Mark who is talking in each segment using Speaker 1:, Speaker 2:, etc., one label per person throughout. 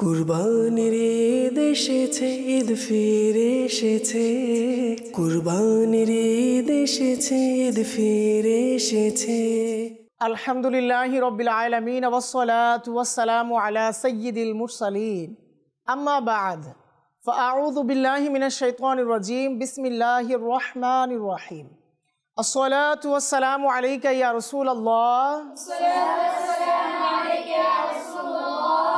Speaker 1: কুরবানির ঈদ এসেছে, ঈদ ফিরে এসেছে। কুরবানির ঈদ এসেছে, ঈদ ফিরে এসেছে।
Speaker 2: আলহামদুলিল্লাহি রাব্বিল আলামিন ওয়াসসালাতু ওয়াসসালামু আলা সাইয়্যিদিল মুরসালিন। আম্মা বা'দ, ফাআউযু বিল্লাহি মিনাশ শাইতানির রাজীম। বিসমিল্লাহির রহমানির রহিম। আসসালাতু ওয়াসসালামু আলাইকা ইয়া রাসূলুল্লাহ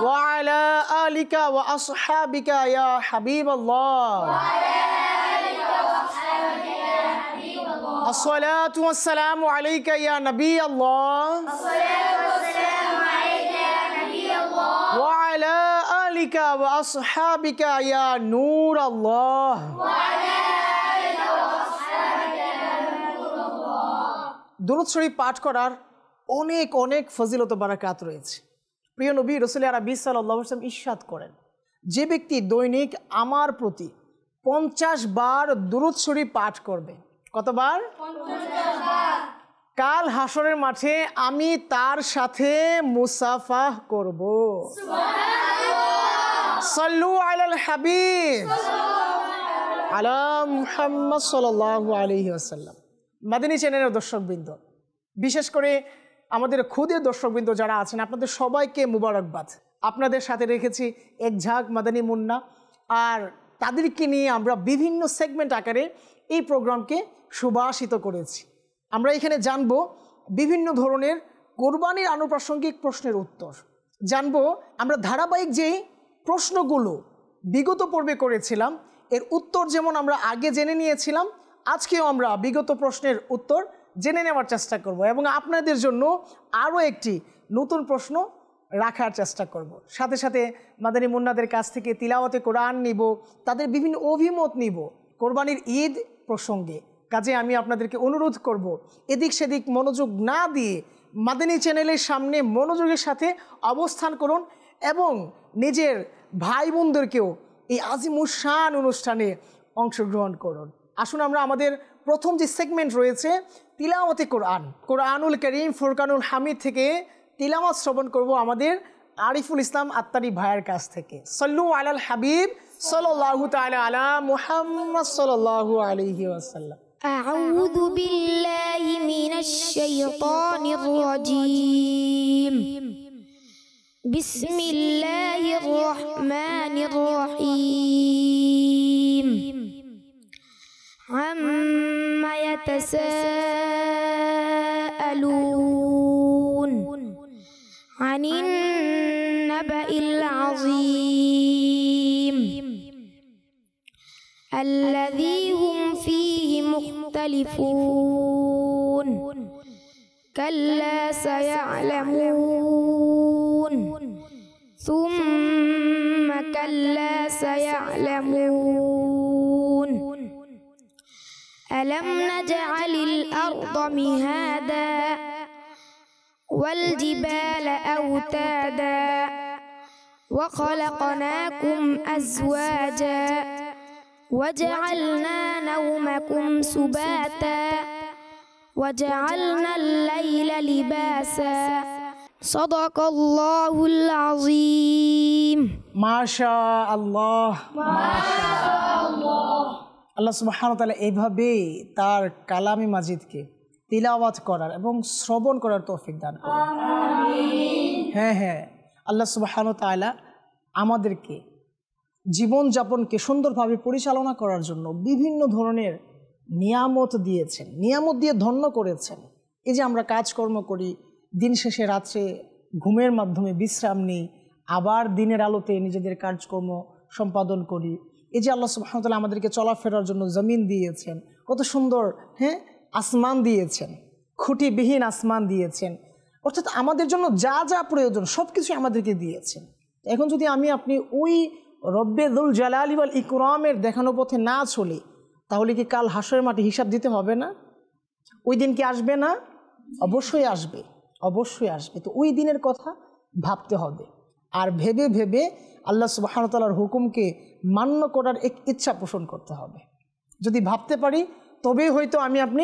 Speaker 2: ওয়া আলা আলিকা ওয়া আসহাবিকা ইয়া হাবিবাল্লাহ। আসসালাতু ওয়াসসালামু আলাইকা ইয়া নবিয়াল্লাহ ওয়া আলা আলিকা ওয়া আসহাবিকা ইয়া নূরাল্লাহ। দুরূদ শরীফ পাঠ করার অনেক অনেক ফজিলত ও বারাকাত রয়েছে। প্রিয় নবী রাসূল আরবি সাল্লাল্লাহু আলাইহি ওয়াসাল্লাম ইরশাদ করেন, যে ব্যক্তি দৈনিক আমার প্রতি 50 বার দুরূদ শরীফ পাঠ করবে। কতবার? 50 বার। কাল হাসরের মাঠে আমি তার সাথে মুসাফাহ করব। সুবহানাল্লাহ। সাল্লু আলাল হাবিব আলা মুহাম্মদ সাল্লাল্লাহু আলাইহি ওয়াসাল্লাম। মাদানী চ্যানেলের দর্শকবৃন্দ, বিশেষ করে আমাদের খুদের দর্শকবৃন্দ যারা আছেন, আপনাদের সবাইকে মুবারকবাদ। আপনাদের সাথে রেখেছি এক ঝাঁক মাদানী মুন্না, আর তাদেরকে নিয়ে আমরা বিভিন্ন সেগমেন্ট আকারে এই প্রোগ্রামকে সুবাসিত করেছি। আমরা এখানে জানব বিভিন্ন ধরনের কোরবানির আনুপ্রাসঙ্গিক প্রশ্নের উত্তর জানব। আমরা ধারাবাহিক যেই প্রশ্নগুলো বিগত পর্বে করেছিলাম, এর উত্তর যেমন আমরা আগে জেনে নিয়েছিলাম, আজকেও আমরা বিগত প্রশ্নের উত্তর জেনে নেওয়ার চেষ্টা করব এবং আপনাদের জন্য আরও একটি নতুন প্রশ্ন রাখার চেষ্টা করব। সাথে সাথে মাদানী মুন্নাদের কাছ থেকে তিলাওয়াতে কোরআন নিব, তাদের বিভিন্ন অভিমত নিব কোরবানির ঈদ প্রসঙ্গে। কাজে আমি আপনাদেরকে অনুরোধ করব, এদিক সেদিক মনোযোগ না দিয়ে মাদানী চ্যানেলের সামনে মনোযোগের সাথে অবস্থান করুন এবং নিজের ভাই বোনদেরকেও এই আজিমুশান অনুষ্ঠানে অংশগ্রহণ করুন। আসুন আমরা আমাদের প্রথম যে সেগমেন্ট রয়েছে তিলাওয়াতে কোরআন, কোরআনুল করিম ফুরকানুল হামিদ থেকে তিলাওয়াত শ্রবণ করব আমাদের আরিফুল ইসলাম আত্তারি ভাইয়ের কাছ থেকে। সাল্লু আলাল হাবিব সাল্লাল্লাহু তাআলা আলা মুহাম্মদ সাল্লাল্লাহু আলাইহি ওয়াসাল্লাম।
Speaker 3: আউযু বিল্লাহি মিনাশ শাইতানির রাজীম। বিসমিল্লাহির রহমানির রহিম। عما يتساءلون عن النبأ العظيم الذي هم فيه مختلفون كلا سيعلمون ثم كلا سيعلمون ألم نجعل الأرض مهادا والجبال أوتادا وخلقناكم أزواجا وجعلنا نومكم سباتا وجعلنا الليل لباسا صدق الله العظيم।
Speaker 2: ما شاء الله ما شاء الله। আল্লাহ সুবহানাহু ওয়া তাআলা এইভাবেই তার কালামে মাজিদকে তিলাওয়াত করার এবং শ্রবণ করার তৌফিক দান করুন। আমিন। হ্যাঁ, আল্লাহ সুবহানাহু ওয়া তাআলা আমাদেরকে জীবনযাপনকে সুন্দরভাবে পরিচালনা করার জন্য বিভিন্ন ধরনের নিয়ামত দিয়েছেন, নিয়ামত দিয়ে ধন্য করেছেন। এই যে আমরা কাজকর্ম করি, দিন শেষে রাত্রে ঘুমের মাধ্যমে বিশ্রাম নিই, আবার দিনের আলোতে নিজেদের কাজকর্ম সম্পাদন করি। এই যে আল্লাহ সুবহানাহু ওয়া তাআলা আমাদেরকে চলাফেরার জন্য জমিন দিয়েছেন, কত সুন্দর আসমান দিয়েছেন, খুঁটিবিহীন আসমান দিয়েছেন, অর্থাৎ আমাদের জন্য যা যা প্রয়োজন সব কিছু আমাদেরকে দিয়েছেন। এখন যদি আমি আপনি ওই রব্বে যুল জালালি ওয়াল ইকরামের দেখানো পথে না চলি, তাহলে কি কাল হাসরের মাঠে হিসাব দিতে হবে না? ওই দিন কি আসবে না? অবশ্যই আসবে, অবশ্যই আসবে। তো ওই দিনের কথা ভাবতে হবে, আর ভেবে ভেবে আল্লাহ সুবহানাহু ওয়া তাআলার হুকুমকে মান্য করার এক ইচ্ছা পোষণ করতে হবে। যদি ভাবতে পারি তবেই হয়তো আমি আপনি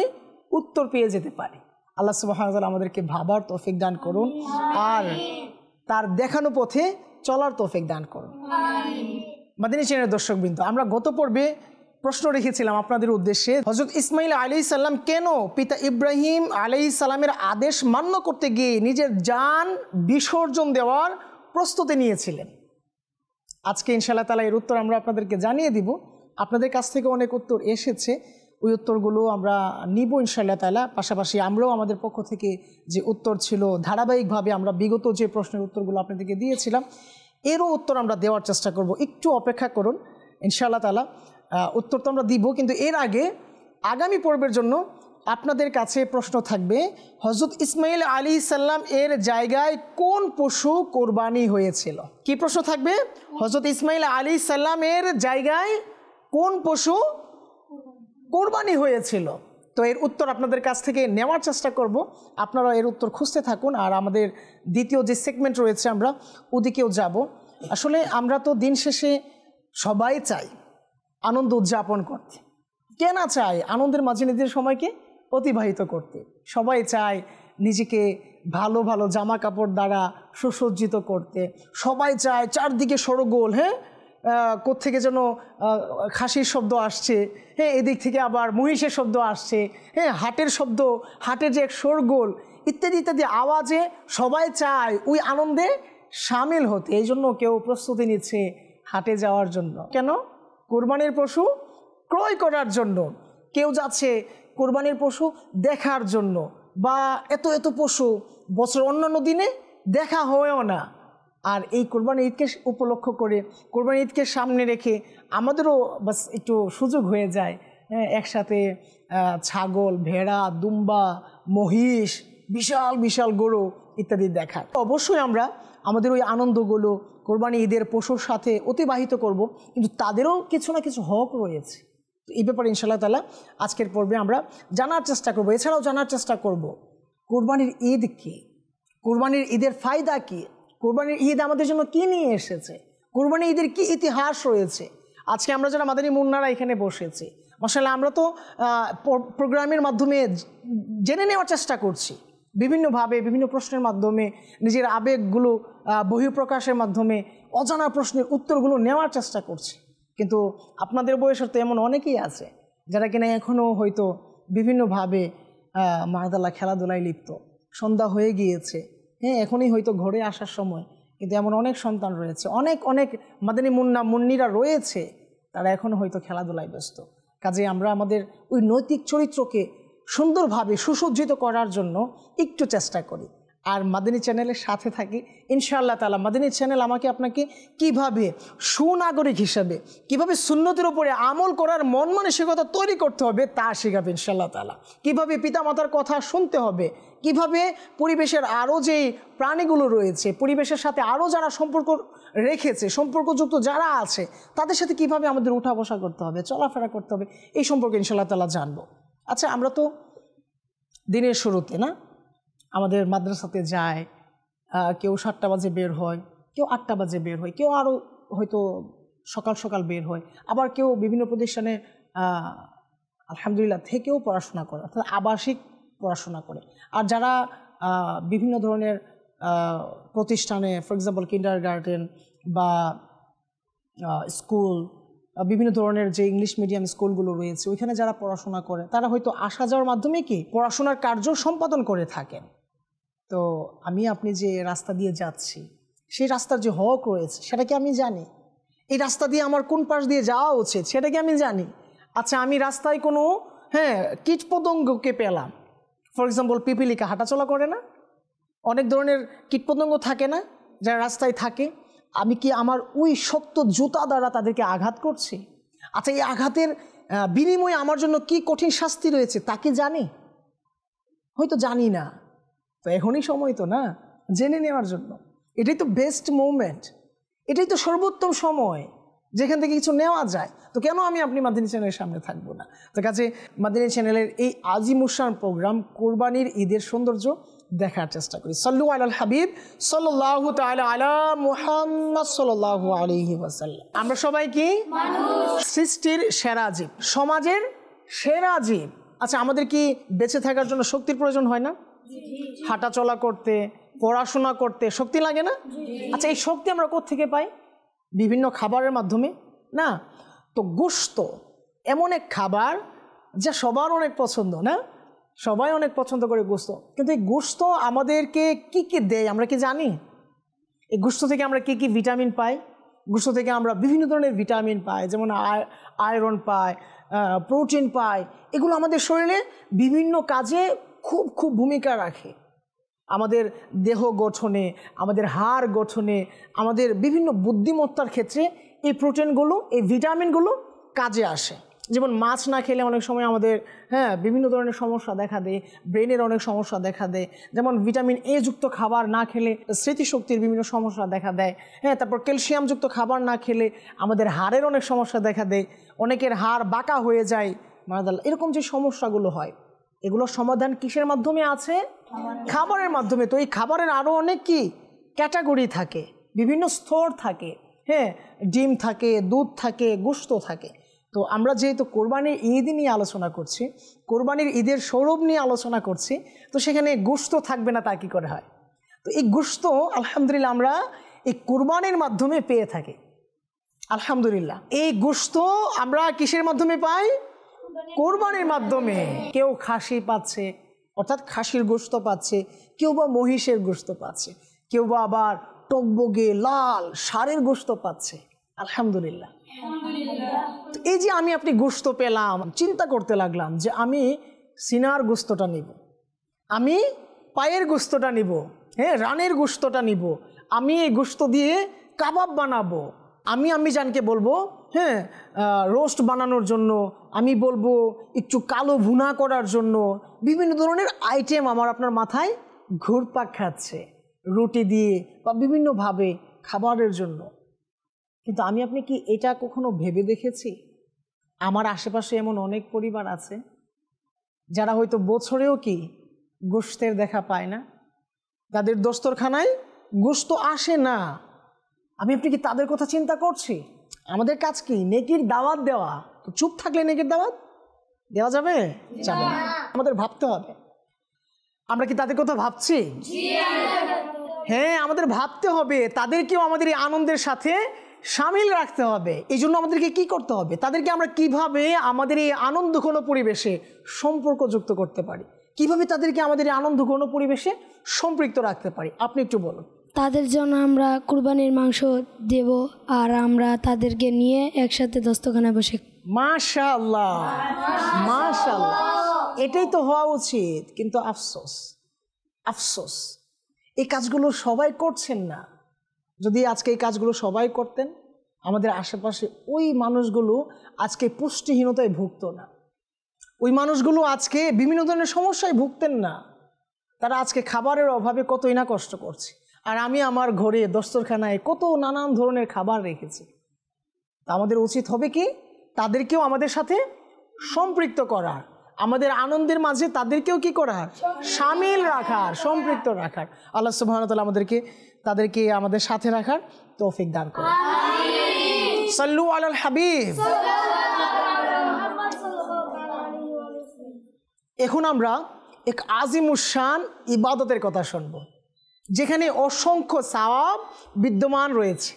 Speaker 2: উত্তর পেয়ে যেতে পারি। আল্লাহ সুবহানাহু ওয়া তাআলা আমাদেরকে ভাবার তৌফিক দান করুন। আর তার দেখানো পথে চলার তৌফিক দান করুন। মাদিনী চ্যানেলের দর্শকবৃন্দ, আমরা গত পর্বে প্রশ্ন রেখেছিলাম আপনাদের উদ্দেশ্যে, হযরত ইসমাঈল আলাইহিস সালাম কেন পিতা ইব্রাহিম আলাইহিস সালামের আদেশ মান্য করতে গিয়ে নিজের জান বিসর্জন দেওয়ার প্রস্তুতি নিয়েছিলেন। আজকে ইনশাআল্লাহ তাআলা এর উত্তর আমরা আপনাদেরকে জানিয়ে দিব। আপনাদের কাছ থেকে অনেক উত্তর এসেছে, ওই উত্তরগুলো আমরা নিব ইনশাআল্লাহ তাআলা। পাশাপাশি আমরাও আমাদের পক্ষ থেকে যে উত্তর ছিল, ধারাবাহিকভাবে আমরা বিগত যে প্রশ্নের উত্তরগুলো আপনাদেরকে দিয়েছিলাম এরও উত্তর আমরা দেওয়ার চেষ্টা করব। একটু অপেক্ষা করুন ইনশাআল্লাহ তাআলা, উত্তর তো আমরা দিব, কিন্তু এর আগে আগামী পর্বের জন্য আপনাদের কাছে প্রশ্ন থাকবে, হযরত ইসমাঈল আলাইহিস সালাম এর জায়গায় কোন পশু কোরবানি হয়েছিল? কি প্রশ্ন থাকবে? হযরত ইসমাঈল আলাইহিস সালামের জায়গায় কোন পশু কোরবানি হয়েছিল? তো এর উত্তর আপনাদের কাছ থেকে নেওয়ার চেষ্টা করব। আপনারা এর উত্তর খুঁজতে থাকুন, আর আমাদের দ্বিতীয় যে সেগমেন্ট রয়েছে আমরা ওদিকেও যাব। আসলে আমরা তো দিন শেষে সবাই চাই আনন্দ উদযাপন করতে, কে না চায় আনন্দের মাঝে নিজের সময়কে অতিবাহিত করতে। সবাই চায় নিজেকে ভালো ভালো জামা কাপড় দ্বারা সুসজ্জিত করতে, সবাই চায় চারদিকে শোরগোল, হ্যাঁ কোত্থেকে যেন খাসির শব্দ আসছে, হ্যাঁ এদিক থেকে আবার মহিষের শব্দ আসছে, হ্যাঁ হাটের শব্দ, হাটের যে এক শোরগোল ইত্যাদি ইত্যাদি আওয়াজে সবাই চায় ওই আনন্দে সামিল হতে। এই জন্য কেউ প্রস্তুতি নিচ্ছে হাটে যাওয়ার জন্য, কেন? কোরবানির পশু ক্রয় করার জন্য। কেউ যাচ্ছে কোরবানির পশু দেখার জন্য, বা এত এত পশু বছর অন্যান্য দিনে দেখা হয়েও না। আর এই কোরবানি ঈদকে উপলক্ষ করে, কোরবানি ঈদকে সামনে রেখে আমাদেরও বাস একটু সুযোগ হয়ে যায় একসাথে ছাগল, ভেড়া, দুম্বা, মহিষ, বিশাল বিশাল গরু ইত্যাদি দেখার। অবশ্যই আমরা আমাদের ওই আনন্দগুলো কোরবানি ঈদের পশুর সাথে অতিবাহিত করব, কিন্তু তাদেরও কিছু না কিছু হক রয়েছে। তো এই ব্যাপারে ইনশাআল্লাহ তাআলা আজকের পর্বে আমরা জানার চেষ্টা করব। এছাড়াও জানার চেষ্টা করব কোরবানির ঈদ কী, কোরবানির ঈদের ফায়দা কী, কোরবানির ঈদ আমাদের জন্য কী নিয়ে এসেছে, কোরবানির ঈদের কী ইতিহাস রয়েছে। আজকে আমরা যারা মাদানী মুন্নারা এখানে বসেছি, মাশাআল্লাহ আমরা তো প্রোগ্রামের মাধ্যমে জেনে নেওয়ার চেষ্টা করছি, বিভিন্নভাবে বিভিন্ন প্রশ্নের মাধ্যমে নিজের আবেগগুলো বহিঃপ্রকাশের মাধ্যমে অজানা প্রশ্নের উত্তরগুলো নেওয়ার চেষ্টা করছি। কিন্তু আপনাদের বয়সের তো এমন অনেকেই আছে যারা কিনা এখনও হয়তো বিভিন্নভাবে মাশাআল্লাহ খেলাধুলায় লিপ্ত। সন্ধ্যা হয়ে গিয়েছে, হ্যাঁ এখনই হয়তো ঘরে আসার সময়, কিন্তু এমন অনেক সন্তান রয়েছে, অনেক অনেক মাদানী মুন্নিরা রয়েছে, তারা এখনও হয়তো খেলাধুলায় ব্যস্ত। কাজে আমরা আমাদের ওই নৈতিক চরিত্রকে সুন্দরভাবে সুসজ্জিত করার জন্য একটু চেষ্টা করি, আর মাদানী চ্যানেলের সাথে থাকি ইনশাআল্লাহ তাআলা। মাদানী চ্যানেল আমাকে আপনাকে কিভাবে সুনাগরিক হিসাবে, কিভাবে সুন্নতের উপরে আমল করার মন মানসিকতা তৈরি করতে হবে তা শেখাবে ইনশাআল্লাহ তাআলা। কিভাবে পিতামাতার কথা শুনতে হবে, কিভাবে পরিবেশের আরও যেই প্রাণীগুলো রয়েছে, পরিবেশের সাথে আরও যারা সম্পর্ক রেখেছে, সম্পর্কযুক্ত যারা আছে, তাদের সাথে কিভাবে আমাদের উঠা বসা করতে হবে, চলাফেরা করতে হবে, এই সম্পর্কে ইনশাআল্লাহ তাআলা জানবো। আচ্ছা, আমরা তো দিনের শুরুতে না আমাদের মাদ্রাসাতে যায়, কেউ 7টা বাজে বের হয়, কেউ 8টা বাজে বের হয়, কেউ আরও হয়তো সকাল সকাল বের হয়, আবার কেউ বিভিন্ন প্রতিষ্ঠানে আলহামদুলিল্লাহ থেকেও পড়াশোনা করে, অর্থাৎ আবাসিক পড়াশোনা করে। আর যারা বিভিন্ন ধরনের প্রতিষ্ঠানে, ফর এক্সাম্পল কিন্ডারগার্টেন বা স্কুল, বিভিন্ন ধরনের যে ইংলিশ মিডিয়াম স্কুলগুলো রয়েছে, ওইখানে যারা পড়াশোনা করে তারা হয়তো আসা যাওয়ার মাধ্যমে কি পড়াশোনার কার্য সম্পাদন করে থাকেন। তো আপনি যে রাস্তা দিয়ে যাচ্ছি, সেই রাস্তার যে হক রয়েছে সেটা কি আমি জানি? এই রাস্তা দিয়ে আমার কোন পাশ দিয়ে যাওয়া উচিত সেটা কি আমি জানি? আচ্ছা, আমি রাস্তায় কোনো কীটপতঙ্গকে পেলাম, ফর এক্সাম্পল পিপিলিকা হাঁটাচলা করে না, অনেক ধরনের কীটপতঙ্গ থাকে না যারা রাস্তায় থাকে, আমি কি আমার ওই শক্ত জুতা দ্বারা তাদেরকে আঘাত করছি? আচ্ছা, এই আঘাতের বিনিময়ে আমার জন্য কি কঠিন শাস্তি রয়েছে তা কি জানি? হয়তো জানি না। তো এখনই সময় তো না জেনে নেওয়ার জন্য। এটাই তো বেস্ট মোমেন্ট, এটাই তো সর্বোত্তম সময় যেখান থেকে কিছু নেওয়া যায়। তো কেন আপনি মাদানী চ্যানেলের সামনে থাকবো না? তো কাছে মাদানী চ্যানেলের এই আজিমুশান প্রোগ্রাম কোরবানির ঈদের সৌন্দর্য দেখার চেষ্টা করি। সাল্লু আলাল হাবিব সাল্লাল্লাহু তাআলা আলা মুহাম্মদ সাল্লাল্লাহু আলাইহি ওয়াসাল্লাম। আমরা সবাই কি সৃষ্টির সেরা জীব, সমাজের সেরা জীব। আচ্ছা, আমাদের কি বেঁচে থাকার জন্য শক্তির প্রয়োজন হয় না? হাঁটা চলা করতে, পড়াশোনা করতে শক্তি লাগে না? আচ্ছা, এই শক্তি আমরা কোত্থেকে পাই? বিভিন্ন খাবারের মাধ্যমে না? তো গোশত এমন এক খাবার যা সবার অনেক পছন্দ, না? সবাই অনেক পছন্দ করে গোশত। কিন্তু এই গোশত আমাদেরকে কি কি দেয় আমরা কি জানি? এই গোশত থেকে আমরা কি কি ভিটামিন পাই? গোশত থেকে আমরা বিভিন্ন ধরনের ভিটামিন পাই, যেমন আয়রন পাই, প্রোটিন পাই। এগুলো আমাদের শরীরে বিভিন্ন কাজে খুব খুব ভূমিকা রাখে। আমাদের দেহ গঠনে, আমাদের হাড় গঠনে, আমাদের বিভিন্ন বুদ্ধিমত্তার ক্ষেত্রে এই প্রোটিনগুলো, এই ভিটামিনগুলো কাজে আসে। যেমন মাছ না খেলে অনেক সময় আমাদের বিভিন্ন ধরনের সমস্যা দেখা দেয়, ব্রেনের অনেক সমস্যা দেখা দেয়। যেমন ভিটামিন এ যুক্ত খাবার না খেলে স্মৃতিশক্তির বিভিন্ন সমস্যা দেখা দেয়। তারপর ক্যালসিয়ামযুক্ত খাবার না খেলে আমাদের হাড়ের অনেক সমস্যা দেখা দেয়, অনেকের হাড় বাঁকা হয়ে যায়, মারাদাল্লাহ। এরকম যে সমস্যাগুলো হয়, এগুলোর সমাধান কিসের মাধ্যমে আছে? খাবারের মাধ্যমে। তো এই খাবারের আরও অনেক কি ক্যাটাগরি থাকে, বিভিন্ন স্তর থাকে। ডিম থাকে, দুধ থাকে, গোশত থাকে। তো আমরা যেহেতু কোরবানির ঈদ নিয়ে আলোচনা করছি, কোরবানির ঈদের সৌরভ নিয়ে আলোচনা করছি, তো সেখানে গোশত থাকবে না তা কী করে হয়? তো এই গোশত আলহামদুলিল্লাহ আমরা এই কোরবানির মাধ্যমে পেয়ে থাকি। আলহামদুলিল্লাহ এই গোশত আমরা কিসের মাধ্যমে পাই? কোরবানির মাধ্যমে। কেউ খাসি পাচ্ছে, অর্থাৎ খাসির গোশত পাচ্ছে, কেউ বা মহিষের গোশত পাচ্ছে, কেউ বা আবার টকবগে লাল ষাঁড়ের গোশত পাচ্ছে। আলহামদুলিল্লাহ। এই যে আমি আপনি গোশত পেলাম, চিন্তা করতে লাগলাম যে আমি সিনার গোশতটা নিব, আমি পায়ের গোশতটা নিব, রানের গোশতটা নিব, আমি এই গোশত দিয়ে কাবাব বানাবো, আমি জানকে বলবো রোস্ট বানানোর জন্য, আমি বলবো একটু কালো ভুনা করার জন্য। বিভিন্ন ধরনের আইটেম আমার আপনার মাথায় ঘুরপাক খাচ্ছে, রুটি দিয়ে বা বিভিন্নভাবে খাবারের জন্য। কিন্তু আমি আপনি কি এটা কখনো ভেবে দেখেছি? আমার আশেপাশে এমন অনেক পরিবার আছে যারা হয়তো বছরেও কি গোশতের দেখা পায় না, তাদের দস্তরখানায় গোশত আসে না। আমি আপনি কি তাদের কথা চিন্তা করছি? আমাদের কাজ কি? নেকির দাওয়াত দেওয়া। তো চুপ থাকলে নেকির দাওয়াত দেওয়া যাবে? যাবে না। আমাদের ভাবতে হবে। আমরা কি তাদের কথা ভাবছি? আমাদের ভাবতে হবে। তাদেরকেও আমাদের এই আনন্দের সাথে সামিল রাখতে হবে। এই জন্য আমাদেরকে কি করতে হবে? তাদেরকে আমরা কিভাবে আমাদের এই আনন্দঘন পরিবেশে সম্পর্ক যুক্ত করতে পারি, কিভাবে তাদেরকে আমাদের এই আনন্দঘন পরিবেশে সম্পৃক্ত রাখতে পারি, আপনি একটু বলুন।
Speaker 3: তাদের জন্য আমরা কুরবানির মাংস দেব, আর আমরা তাদেরকে নিয়ে একসাথে দস্তখানায় বসে।
Speaker 2: মাশাআল্লাহ, মাশাআল্লাহ, এটাই তো হওয়া উচিত। কিন্তু আফসোস, আফসোস এই কাজগুলো সবাই করছেন না। যদি আজকে এই কাজগুলো সবাই করতেন, আমাদের আশেপাশে ওই মানুষগুলো আজকে পুষ্টিহীনতায় ভুগত না, ওই মানুষগুলো আজকে বিভিন্ন ধরনের সমস্যায় ভুগতেন না। তারা আজকে খাবারের অভাবে কতই না কষ্ট করছে। আর আমি আমার ঘরে দস্তরখানায় কত নানান ধরনের খাবার রেখেছি। তা আমাদের উচিত হবে কি? তাদেরকেও আমাদের সাথে সম্পৃক্ত করার, আমাদের আনন্দের মাঝে তাদেরকেও কি করার? সামিল রাখার, সম্পৃক্ত রাখার। আল্লাহ সুবহানাহু ওয়া তাআলা তাদেরকে আমাদের সাথে রাখার তৌফিক দান করুন। সাল্লু আলাল হাবিব। এখন আমরা এক আজিমুশান ইবাদতের কথা শুনব, যেখানে অসংখ্য সওয়াব বিদ্যমান রয়েছে।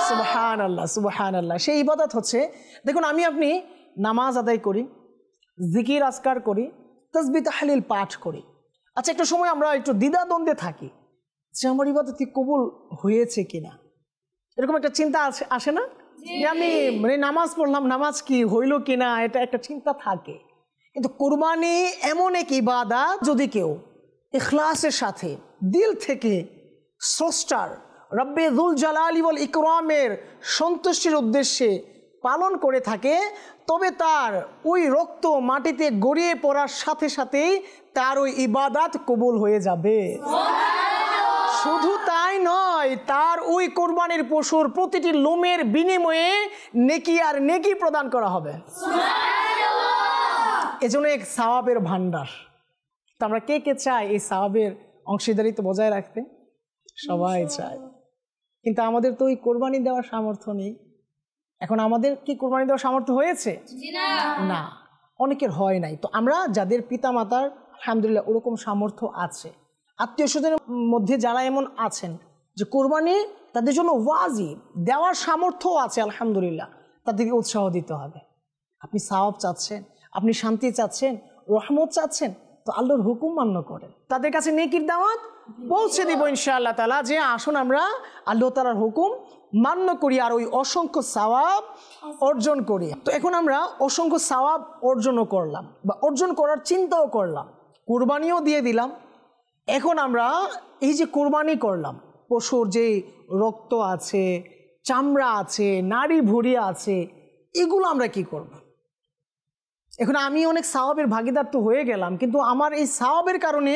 Speaker 2: সুবহানাল্লাহ, সুবহানাল্লাহ। সেই ইবাদত হচ্ছে, দেখুন আমি আপনি নামাজ আদায় করি, জিকির আজকার করি, তাসবিহ তাহলিল পাঠ করি। আচ্ছা, একটা সময় আমরা একটু দ্বিধাদ্বন্দ্বে থাকি যে আমার ইবাদত কবুল হয়েছে কিনা। এরকম একটা চিন্তা আসে না যে আমি নামাজ পড়লাম, নামাজ কি হইল কিনা, এটা একটা চিন্তা থাকে। কিন্তু কুরবানি এমন এক ইবাদত, যদি কেউ ইখলাসের সাথে দিল থেকে স্রষ্টার রব্বে যুল জালালি ওয়াল ইকরামের সন্তুষ্টির উদ্দেশ্যে পালন করে থাকে, তবে তার ওই রক্ত মাটিতে গড়িয়ে পড়ার সাথে সাথেই তার ওই ইবাদত কবুল হয়ে যাবে। শুধু তাই নয়, তার ওই কোরবানির পশুর প্রতিটি লোমের বিনিময়ে নেকি আর নেকি প্রদান করা হবে। এজন্য এক সওয়াবের ভান্ডার। তো আমরা কে কে চাই এই সওয়াবের অংশীদারিত্ব বজায় রাখতে? সবাই চায়। কিন্তু আমাদের তো ওই কোরবানি দেওয়ার সামর্থ্য নেই। এখন আমাদের কি কোরবানি দেওয়ার সামর্থ্য হয়েছে? না, অনেকের হয় নাই। তো আমরা যাদের পিতা মাতার আলহামদুলিল্লাহ ওরকম সামর্থ্য আছে, আত্মীয় স্বজনের মধ্যে যারা এমন আছেন যে কোরবানি তাদের জন্য ওয়াজিব, দেওয়ার সামর্থ্য আছে আলহামদুলিল্লাহ, তাদেরকে উৎসাহ দিতে হবে। আপনি সওয়াব চাচ্ছেন, আপনি শান্তি চাচ্ছেন, রহমত চাচ্ছেন, তো আল্লাহর হুকুম মান্য করেন। তাদের কাছে নেকির দাওয়াত পৌঁছে দিব ইনশাআল্লাহ তাআলা, যে আসুন আমরা আল্লাহ তাআলার হুকুম মান্য করি আর ওই অসংখ্য সওয়াব অর্জন করি। তো এখন আমরা অসংখ্য সওয়াব অর্জনও করলাম বা অর্জন করার চিন্তাও করলাম, কুরবানিও দিয়ে দিলাম। এখন আমরা এই যে কুরবানি করলাম, পশুর যে রক্ত আছে, চামড়া আছে, নাড়ি ভুঁড়ি আছে, এগুলো আমরা কি করব? এখন আমি অনেক সওয়াবের ভাগিদার তো হয়ে গেলাম, কিন্তু আমার এই সওয়াবের কারণে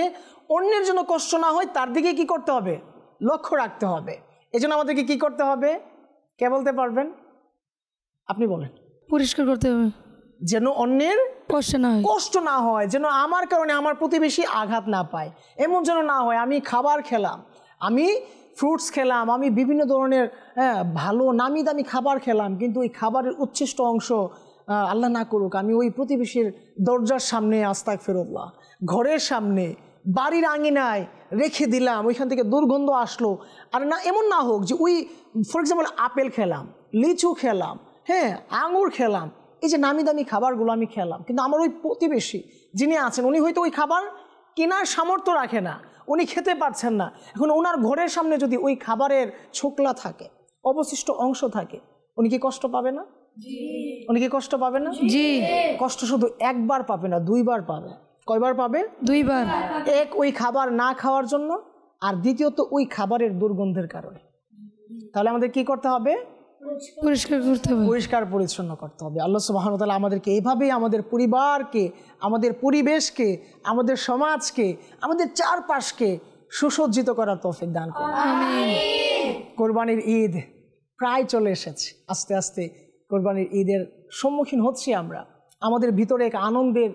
Speaker 2: অন্যের জন্য কষ্ট না হয় তার দিকে কি করতে হবে? লক্ষ্য রাখতে হবে। এজন্য আমাদেরকে কি করতে হবে? কে বলতে পারবেন? আপনি বলেন।
Speaker 3: পরিষ্কার করতে হবে,
Speaker 2: যেন অন্যের
Speaker 3: কষ্ট না হয়,
Speaker 2: যেন আমার কারণে আমার প্রতিবেশী আঘাত না পায়, এমন যেন না হয়। আমি খাবার খেলাম, আমি ফ্রুটস খেলাম, আমি বিভিন্ন ধরনের ভালো নামি দামি খাবার খেলাম, কিন্তু ওই খাবারের উচ্ছিষ্ট অংশ আল্লাহ না করুক আমি ওই প্রতিবেশীর দরজার সামনে, আস্তাগফিরুল্লাহ, ঘরের সামনে, বাড়ির আঙিনায় রেখে দিলাম, ওইখান থেকে দুর্গন্ধ আসলো। আর না, এমন না হোক যে ওই ফর এক্সাম্পল আপেল খেলাম, লিচু খেলাম, আঙুর খেলাম, এই যে নামি দামি খাবারগুলো আমি খেলাম, কিন্তু আমার ওই প্রতিবেশী যিনি আছেন উনি হয়তো ওই খাবার কেনার সামর্থ্য রাখে না, উনি খেতে পারছেন না। এখন ওনার ঘরের সামনে যদি ওই খাবারের ছোকলা থাকে, অবশিষ্ট অংশ থাকে, উনি কি কষ্ট পাবে না? উনি কি কষ্ট পাবে না?
Speaker 3: জি।
Speaker 2: কষ্ট শুধু একবার পাবে না, দুইবার পাবে। কয়বার পাবে?
Speaker 3: দুইবার।
Speaker 2: এক, ওই খাবার না খাওয়ার জন্য, আর দ্বিতীয়ত ওই খাবারের দুর্গন্ধের কারণে। তাহলে আমাদের কি করতে হবে?
Speaker 3: পরিষ্কার করতে হবে,
Speaker 2: পরিষ্কার পরিচ্ছন্ন করতে হবে। আল্লাহ সুবহানাহু ওয়া তাআলা আমাদেরকে এইভাবেই আমাদের পরিবারকে, আমাদের পরিবেশকে, আমাদের সমাজকে, আমাদের চারপাশকে সুসজ্জিত করার তৌফিক দান করুন। আমিন। কোরবানির ঈদ প্রায় চলে এসেছে, আস্তে আস্তে কোরবানির ঈদের সম্মুখীন হচ্ছি আমরা। আমাদের ভিতরে এক আনন্দের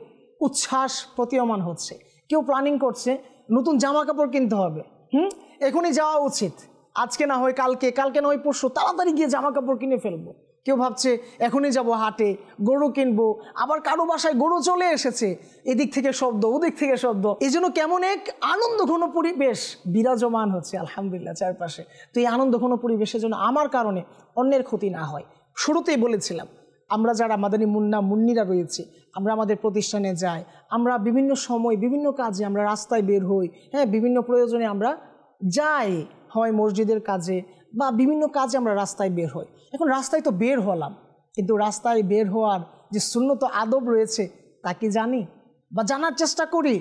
Speaker 2: উচ্ছ্বাস প্রতীয়মান হচ্ছে। কেউ প্ল্যানিং করছে নতুন জামা কাপড় কিনতে হবে, এখনই যাওয়া উচিত, আজকে না হয় কালকে, কালকে না হয় পরশু, তাড়াতাড়ি গিয়ে জামা কাপড় কিনে ফেলবো। কেউ ভাবছে এখনই যাব হাটে, গরু কিনবো, আবার কারো বাসায় গরু চলে এসেছে, এদিক থেকে শব্দ, ওদিক থেকে শব্দ, এই জন্য কেমন এক আনন্দ ঘন পরিবেশ বিরাজমান হচ্ছে আলহামদুলিল্লাহ চারপাশে। তো এই আনন্দ ঘন পরিবেশের জন্য আমার কারণে অন্যের ক্ষতি না হয়। শুরুতেই বলেছিলাম, আমরা যারা মাদানী মুন্না মুন্নিরা রয়েছি, আমরা আমাদের প্রতিষ্ঠানে যাই, আমরা বিভিন্ন সময় বিভিন্ন কাজে আমরা রাস্তায় বের হই, বিভিন্ন প্রয়োজনে আমরা যাই, হয় মসজিদের কাজে বা বিভিন্ন কাজে আমরা রাস্তায় বের হই। এখন রাস্তায় তো বের হলাম, কিন্তু রাস্তায় বের হওয়ার যে সুন্নত আদব রয়েছে তা কি জানি বা জানার চেষ্টা করি?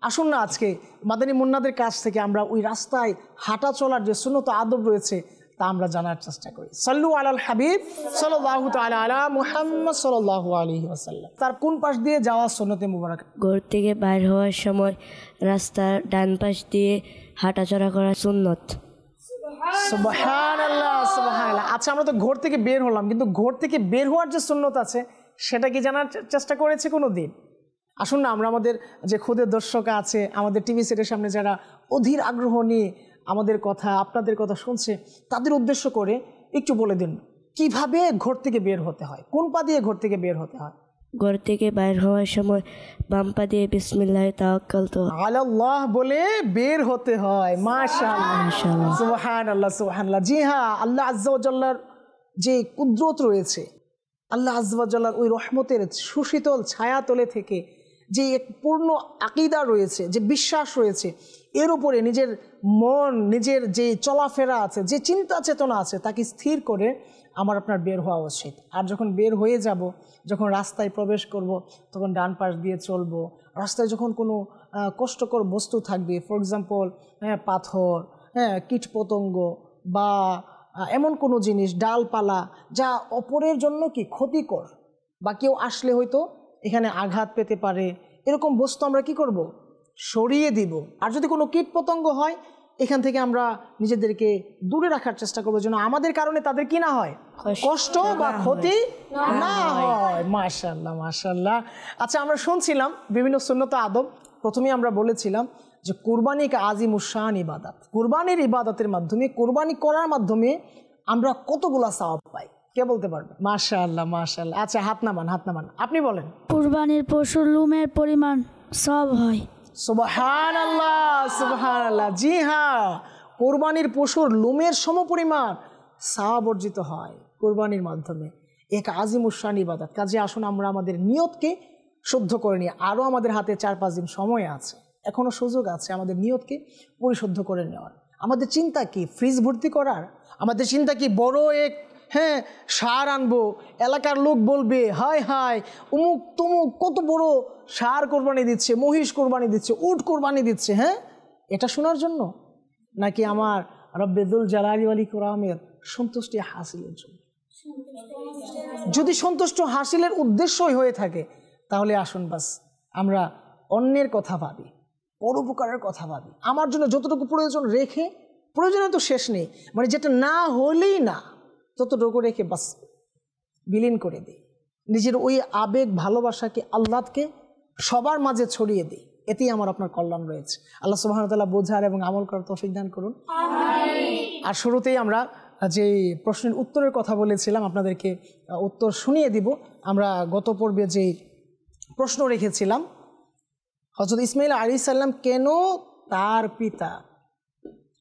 Speaker 2: আসুন না আজকে মাদানী মুন্নাদের কাছ থেকে আমরা ওই রাস্তায় হাঁটা চলার যে সুন্নত আদব রয়েছে তা আমরা জানার চেষ্টা করি। সাল্লু আলাল হাবিব সাল্লাল্লাহু তাআলা আলা মুহাম্মদ সাল্লাল্লাহু আলাইহি ওয়াসাল্লাম। তার কোন পাশ দিয়ে যাওয়া সুন্নতে মুবারক?
Speaker 4: ঘর থেকে বাইর হওয়ার সময় রাস্তার ডান পাশ দিয়ে হাঁটাচলা করা সুন্নত।
Speaker 2: সুবহানাল্লাহ, সুবহানাল্লাহ। আচ্ছা, আমরা তো ঘর থেকে বের হলাম, কিন্তু ঘর থেকে বের হওয়ার যে সুন্নত আছে সেটা কি জানার চেষ্টা করেছে কোনো দিন? আসুন না, আমরা আমাদের যে খুদের দর্শক আছে, আমাদের টিভি সেটের সামনে যারা অধীর আগ্রহ নিয়ে আমাদের কথা, আপনাদের কথা শুনছে, তাদের উদ্দেশ্য করে একটু বলে দিন কিভাবে ঘর থেকে বের হতে হয়, কোন পা দিয়ে ঘর থেকে বের হতে হয়?
Speaker 4: ঘর থেকে বাইর হওয়ার সময় বাম পা দিয়ে বিসমিল্লাহি তাওয়াক্কালতু
Speaker 2: আলাল্লাহ বলে বের হতে হয়। মাশাআল্লাহ, সুবহানাল্লাহ, সুবহানাল্লাহ। জি হ্যাঁ, আল্লাহ আজ্জা ওয়া জাল্লার যে কুদরত রয়েছে, আল্লাহ আজ্জা ওয়া জাল্লার ওই রহমতের সুশীতল ছায়াতলে থেকে যে এক পূর্ণ আকীদা রয়েছে, যে বিশ্বাস রয়েছে, এর উপরে নিজের মন, নিজের যে চলাফেরা আছে, যে চিন্তা চেতনা আছে, তাকে স্থির করে আমার আপনার বের হওয়া উচিত। আর যখন বের হয়ে যাব, যখন রাস্তায় প্রবেশ করব, তখন ডান পাশ দিয়ে চলবো। রাস্তায় যখন কোনো কষ্টকর বস্তু থাকবে, ফর এক্সাম্পল পাথর, কীটপতঙ্গ বা এমন কোনো জিনিস, ডালপালা যা অপরের জন্য কি ক্ষতিকর বা কেউ আসলে হয়তো এখানে আঘাত পেতে পারে, এরকম বস্তু আমরা কি করব? সরিয়ে দিব। আর যদি কোনো কীটপতঙ্গ হয়, এখান থেকে আমরা নিজেদেরকে দূরে রাখার চেষ্টা করবো, যেন আমাদের কারণে তাদের কি না হয়, কষ্ট বা ক্ষতি না হয়। মাশাআল্লাহ, মাশাআল্লাহ। আচ্ছা, আমরা শুনছিলাম বিভিন্ন সুন্নত আদব। প্রথমে আমরা বলেছিলাম যে কুরবানি এক আজিমুশান ইবাদত। কুরবানির ইবাদতের মাধ্যমে, কুরবানি করার মাধ্যমে আমরা কতগুলা সওয়াব পাই, কে বলতে পারবে? মাশাআল্লাহ, মাশাআল্লাহ। আচ্ছা, হাত নামান, হাত নামান, আপনি বলেন।
Speaker 3: কুরবানির পশুর লুমের পরিমাণ সব হয়।
Speaker 2: সুবহানাল্লাহ, সুবহানাল্লাহ। জি হ্যাঁ, কোরবানির পশুর লোমের সমপরিমাণ সওয়াব অর্জিত হয় কোরবানির মাধ্যমে। এক আজিমুশান ইবাদত। কাজে আসুন আমরা আমাদের নিয়তকে শুদ্ধ করে নিই। আরও আমাদের হাতে 4-5 দিন সময় আছে, এখনও সুযোগ আছে আমাদের নিয়তকে পরিশুদ্ধ করে নেওয়ার। আমাদের চিন্তা কি ফ্রিজ ভর্তি করার? আমাদের চিন্তা কি বড় এক সার আনবো, এলাকার লোক বলবে হায় হায় উমুক তুমুক কত বড় সার কোরবানি দিচ্ছে, মহিষ কোরবানি দিচ্ছে, উট কোরবানি দিচ্ছে, এটা শোনার জন্য? নাকি আমার রব্বেদুল জালালি ওয়াল ইকরামের সন্তুষ্টি হাসিলের জন্য? যদি সন্তুষ্ট হাসিলের উদ্দেশ্যই হয়ে থাকে তাহলে আসুন বাস আমরা অন্যের কথা ভাবি, পরোপকারের কথা ভাবি, আমার জন্য যতটুকু প্রয়োজন রেখে, প্রয়োজনে তো শেষ নেই, মানে যেটা না হলেই না ততটুকু রেখে বাস বিলীন করে দিই। নিজের ওই আবেগ ভালোবাসাকে আল্লাহকে সবার মাঝে ছড়িয়ে দিই, এতেই আমার আপনার কল্যাণ রয়েছে। আল্লাহ সুবহানাহু ওয়া তাআলা বোঝার এবং আমল করার তৌফিক দান করুন। আর শুরুতেই আমরা যে প্রশ্নের উত্তরের কথা বলেছিলাম আপনাদেরকে উত্তর শুনিয়ে দিব। আমরা গত পর্বে যে প্রশ্ন রেখেছিলাম, হযরত ইসমাঈল আলাইহিস সালাম কেন তার পিতা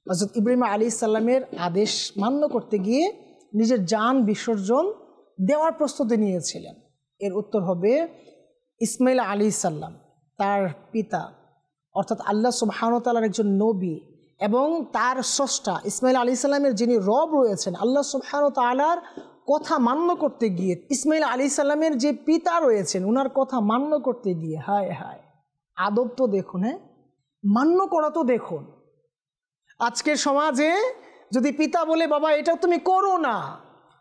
Speaker 2: হযরত ইব্রাহিম আলাইহিস সালামের আদেশ মান্য করতে গিয়ে নিজের জান বিসর্জন দেওয়ার প্রস্তুতি নিয়েছিলেন? এর উত্তর হবে ইসমাঈল আলাইহিস সালাম তার পিতা অর্থাৎ আল্লাহ সুবহানাহু ওয়া তাআলার একজন নবী এবং তার স্রষ্টা ইসমাঈল আলাইহিস সালামের যিনি রব রয়েছেন আল্লাহ সুবহানাহু ওয়া তাআলার কথা মান্য করতে গিয়ে, ইসমাঈল আলাইহিস সালামের যে পিতা রয়েছেন ওনার কথা মান্য করতে গিয়ে, হায় হায় আদব তো দেখুন, মান্য করা তো দেখুন। আজকের সমাজে যদি পিতা বলে বাবা এটা তুমি করো না,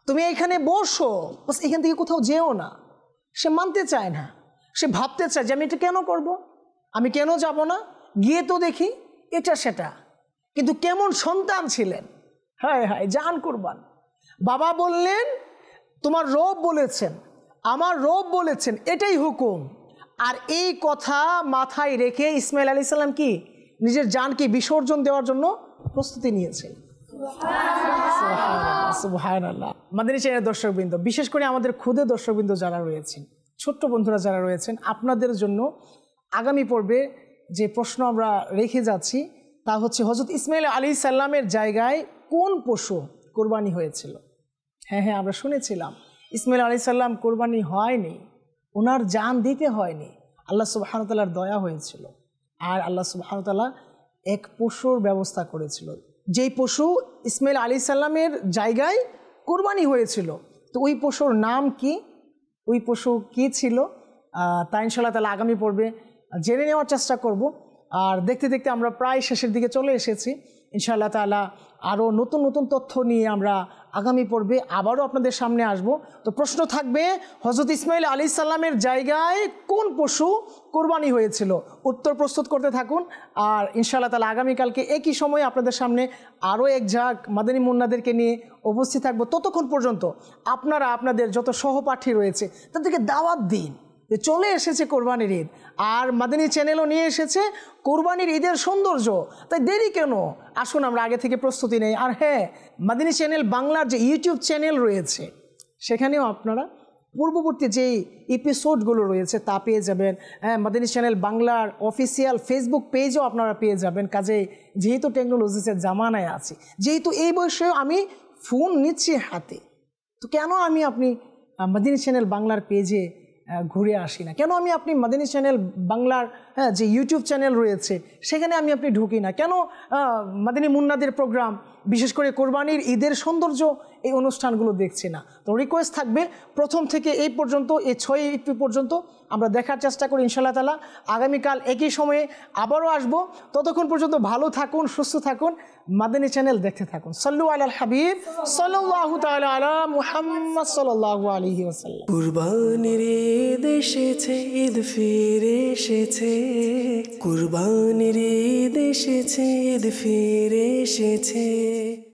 Speaker 2: তুমি এখানে বসো, বাস এখান থেকে কোথাও যেও না, সে মানতে চায় না, সে ভাবতে চায় যে আমি এটা কেন করব, আমি কেন যাব না, গিয়ে তো দেখি এটা সেটা। কিন্তু কেমন সন্তান ছিলেন, হায় হায় জান কুরবান। বাবা বললেন তোমার রব বলেছেন, আমার রব বলেছেন, এটাই হুকুম। আর এই কথা মাথায় রেখে ইসমাঈল আলাইহিস সালাম কি নিজের জানকে বিসর্জন দেওয়ার জন্য প্রস্তুতি নিয়েছেন। সুবহানাল্লাহ। মাদানী চ্যানেলের দর্শকবৃন্দ, বিশেষ করে আমাদের ক্ষুদে দর্শকবৃন্দ যারা রয়েছেন, ছোট্ট বন্ধুরা যারা রয়েছেন, আপনাদের জন্য আগামী পর্বে যে প্রশ্ন আমরা রেখে যাচ্ছি তা হচ্ছে হযরত ইসমাঈল আলাইহিস সালামের জায়গায় কোন পশু কোরবানি হয়েছিল? হ্যাঁ, আমরা শুনেছিলাম ইসমাঈল আলাইহিস সালাম কোরবানি হয়নি, ওনার জান দিতে হয়নি, আল্লাহ সুবহানাহু ওয়া তাআলার দয়া হয়েছিল। আর আল্লাহ সুবহানাহু ওয়া তাআলা এক পশুর ব্যবস্থা করেছিল, যেই পশু ইসমাঈল আলাইহিস সালামের জায়গায় কোরবানি হয়েছিল। তো ওই পশুর নাম কি, ওই পশু কি ছিল, তা ইনশাআল্লাহ তাআলা আগামী পর্বে জেনে নেওয়ার চেষ্টা করব। আর দেখতে দেখতে আমরা প্রায় শেষের দিকে চলে এসেছি। ইনশাআল্লাহ তাআলা আরও নতুন নতুন তথ্য নিয়ে আমরা আগামী পর্বে আবারও আপনাদের সামনে আসব। তো প্রশ্ন থাকবে হযরত ইসমাঈল আলাইহিস সালামের জায়গায় কোন পশু কোরবানি হয়েছিল? উত্তর প্রস্তুত করতে থাকুন। আর ইনশাআল্লাহ তাআলা আগামীকালকে একই সময়ে আপনাদের সামনে আরও এক ঝাঁক মাদানী মুন্নাদেরকে নিয়ে উপস্থিত থাকবো। ততক্ষণ পর্যন্ত আপনারা আপনাদের যত সহপাঠী রয়েছে তাদেরকে দাওয়াত দিন যে চলে এসেছে কোরবানির ঈদ, আর মাদানী চ্যানেলও নিয়ে এসেছে কোরবানির ঈদের সৌন্দর্য, তাই দেরি কেন, আসুন আমরা আগে থেকে প্রস্তুতি নেই। আর হ্যাঁ, মাদানী চ্যানেল বাংলার যে ইউটিউব চ্যানেল রয়েছে সেখানেও আপনারা পূর্ববর্তী যেই এপিসোডগুলো রয়েছে তা পেয়ে যাবেন। মাদানী চ্যানেল বাংলার অফিসিয়াল ফেসবুক পেজও আপনারা পেয়ে যাবেন। কাজে যেহেতু টেকনোলজিসের জামানায় আছি, যেহেতু এই বয়সেও আমি ফোন নিচ্ছি হাতে, তো কেন আমি আপনি মাদানী চ্যানেল বাংলার পেজে ঘুরে আসি না, কেন আমি আপনি মাদানী চ্যানেল বাংলার যে ইউটিউব চ্যানেল রয়েছে সেখানে আমি আপনি ঢুকি না, কেন মাদানী মুন্নাদের প্রোগ্রাম বিশেষ করে কোরবানির ঈদের সৌন্দর্য এই অনুষ্ঠানগুলো দেখছি না? তো রিকোয়েস্ট থাকবে প্রথম থেকে এই পর্যন্ত, এই 6 এপ্রিল পর্যন্ত আমরা দেখার চেষ্টা করি ইনশাআল্লাহ তাআলা। আগামীকাল একই সময়ে আবারও আসবো। ততক্ষণ পর্যন্ত ভালো থাকুন, সুস্থ থাকুন, মাদানী চ্যানেল দেখতে থাকুন। সাল্লু আলাল হাবিব সাল্লাল্লাহু তাআলা আলা মুহাম্মদ সাল্লাল্লাহু আলাইহি ওয়াসাল্লাম।
Speaker 1: কুরবানির ঈদ এসেছে, ঈদ ফিরে এসেছে, কুরবানির ঈদ এসেছে, ঈদ ফিরে এসেছে।